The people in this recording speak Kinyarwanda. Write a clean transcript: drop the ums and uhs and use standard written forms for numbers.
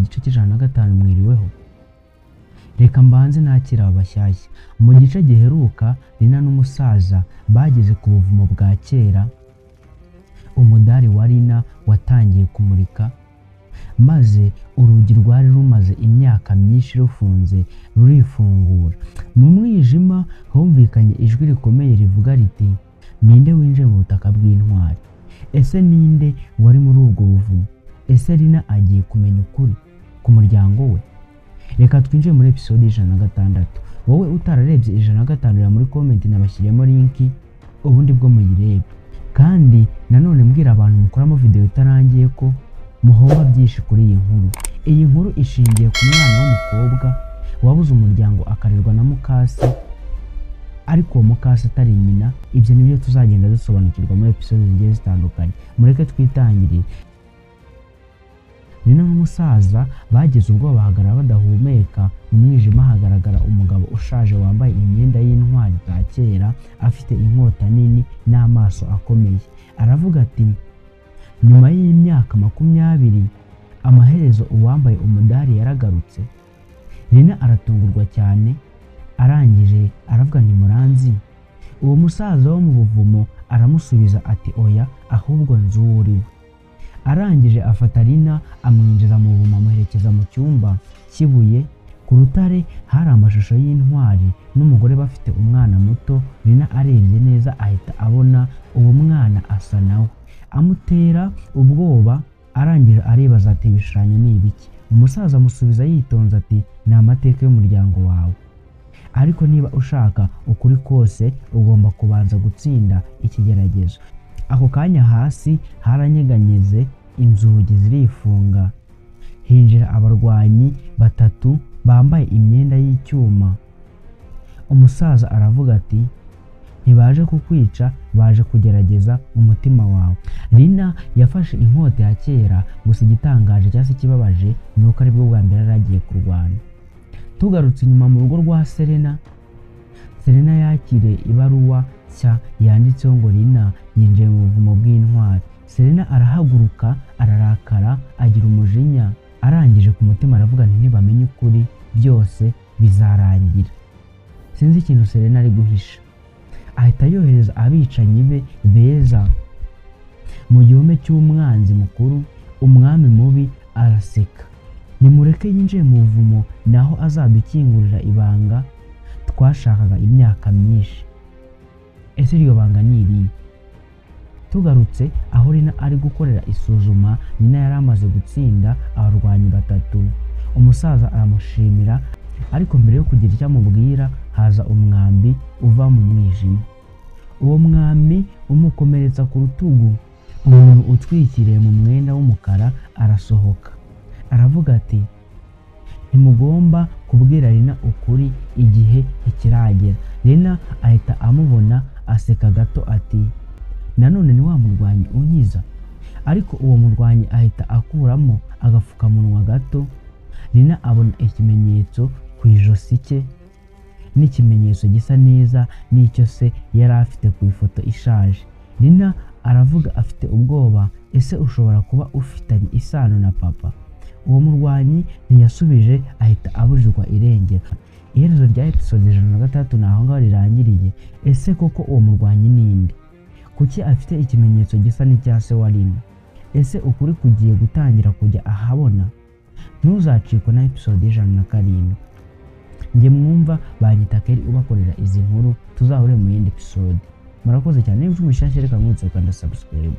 gice c'105 mwiriweho. Reka mbanze nakira abashyashya. Mu gice giheruka Rina n'umusaza bageze ku buvumo bwa kera. Umudari wa Rina watangiye kumurika, maze urugi rwari rumaze imyaka myinshi rufunze rurifungura. Mu mwijima humvikanye ijwi rikomeye rivuga riti, ninde winjiye mu butaka bw'intwari? Ese ninde wari muri ubwo buvumo? Ese Rina agiye kumenya ukuri ku muryango we? Reka twinjiye muri episode 106. Wowe utararebye 105 ya muri comment nabashyiriyemo linki ubundi bwo muyirebe. Kandi nanone mbwira abantu mukoramo video itarangiye ko muhomba byinshi kuri iyi nkuru. Iyi nkuru ishingiye ku mwana w'umukobwa wabuze umuryango akarerwa na mukase, ariko uwo mukase atari nyina. Ibyo nibyo tuzagenda dusobanukirwa muri episode zigiye zitandukanye. Mureke twitangirire. Rina n'umusaza bageze ubwo bahagarara badahumeka. Mu mwijima hagaragara umugabo ushaje wambaye imyenda y'intwari za kera, afite inkota nini n'amaso akomeye. Aravuga ati, nyuma y'imyaka 20 amaherezo uwambaye umudari yaragarutse. Rina aratungurwa cyane, arangije aravuga nti muranzi? Uwo musaza wo mu buvumo aramusubiza ati oya, ahubwo nzuriwe. Arangije afata Rina amwinjiza mu buvumo amuherekeza mu cyumba kibuye. Ku rutare hari amashusho y'intwari n'umugore bafite umwana muto. Rina arebye neza ahita abona uwo mwana asa nawe, amutera ubwoba. Arangije aribaza ati ibishushanyo ni ibiki? Umusaza amusubiza yitonze ati ni amateka y'umuryango wawe, ariko niba ushaka ukuri kose ugomba kubanza gutsinda ikigeragezo. Ako kanya hasi haranyeganyeze, inzugi zirifunga, hinjira abarwanyi 3 bambaye imyenda y'icyuma. Umusaza aravuga ati, ntibaje kukwica, baje kugerageza umutima wawe. Rina yafashe inkota ya kera, gusa igitangaje cyangwa se kibabaje nuko ari bwo bwa mbere yaragiye kurwana. Tugarutse inyuma mu rugo rwa Serena yakiriye ibaruwa nshya yanditseho ngo Rina yinjiye mu buvumo bw'intwari. Serena arahaguruka, ararakara, agira umujinya. Arangije ku mutima aravuga nti nibamenye ukuri byose bizarangira. Sinzi ikintu Serena ari guhisha. Ahita yohereza abicanyi be beza mu gihome cy'umwanzi mukuru. Umwami mubi araseka, nimureke yinjiye mu buvumo naho azadukingurira ibanga twashakaga imyaka myinshi. Ese iryo banga ni irihe? Tugarutse aho Rina ari gukorera isuzuma. Rina yari amaze gutsinda abarwanyi 3. Umusaza aramushimira, ariko mbere yo kugira icyo amubwira haza umwambi uva mu mwijima. Uwo mwambi umukomeretsa ku rutugu. Umuntu utwikiriye mu mwenda w'umukara arasohoka, aravuga ati, ntimugomba kubwira Rina ukuri, igihe ntikiragera. Rina ahita amubona, aseka gato ati, nanone ni wa murwanyi unyiza? Ariko uwo murwanyi ahita akuramo agapfukamunwa gato. Rina abona ikimenyetso ku ijosi cye, n'ikimenyetso gisa neza n'icyo se yari afite ku ifoto ishaje. Rina aravuga afite ubwoba, ese ushobora kuba ufitanye isano na papa? Uwo murwanyi ntiyasubije, ahita abujijwa irengero. Iherezo rya episode 106 naho ngaho rirangiriye. Ese koko uwo murwanyi ninde? Kuki afite ikimenyetso gisa n'icya se wa Rina? Ese ukuri kugiye gutangira kujya ahabona? Ntuzacikwe na episode 107. Nge mwumva banyita Kelly ubakorera izi nkuru. Tuzahure mu yindi episode. Murakoze cyane. Niba umushyashya reka mwutse ukanda subscribe.